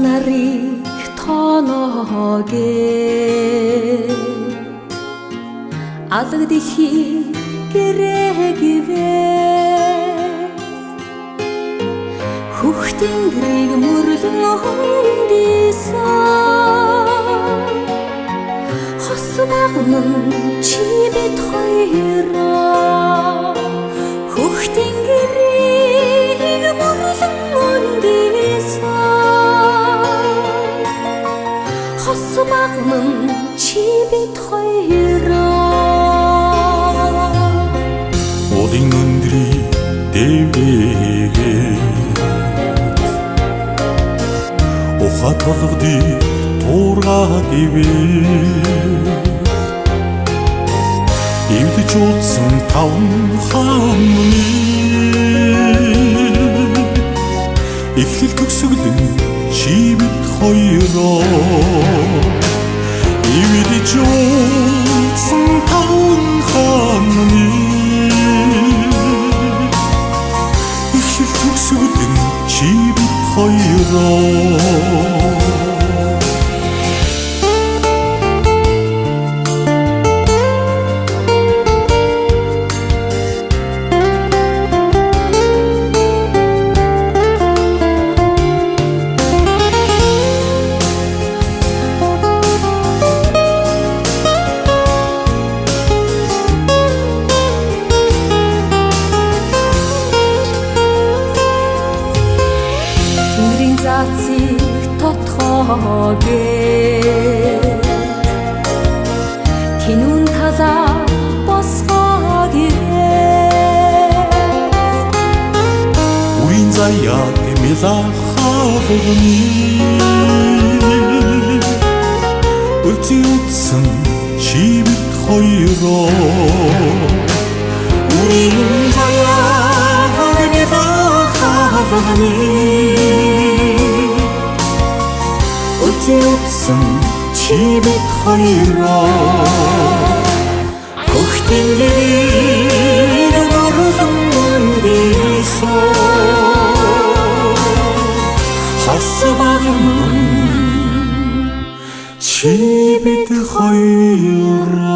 нарыг тоноогээ алга дэлхий гэрээгэвэ хөх тэнгэрийг мөрлөн хөндийсэн хос багнан чи бид хоёроо хөх тэнгэрийг мөрлөн хөндийсэн хос багнан чи бид хоёроо Улын өндрий дэвэгээ Уха толгодыг туургаагэвэ Эвдэж уудсан таван хааны Эхлэл төгсгөлн чи бид хоёроо Эвдэж уудсан таван хааны Эхлэл төгсгөлн чи бид хоёроо Зацыг тотхоогээ Тинүүн талаа босгоогээ Үрийн заяаг мэлахалганы Үлзий утсан чи бид хоёроо Үрийн заяаг мэлахалганы Утсан чи бид хоёроо хөх тэнгэрийг мөрлөн хөндийсэн хос багнан чи бид хоёроо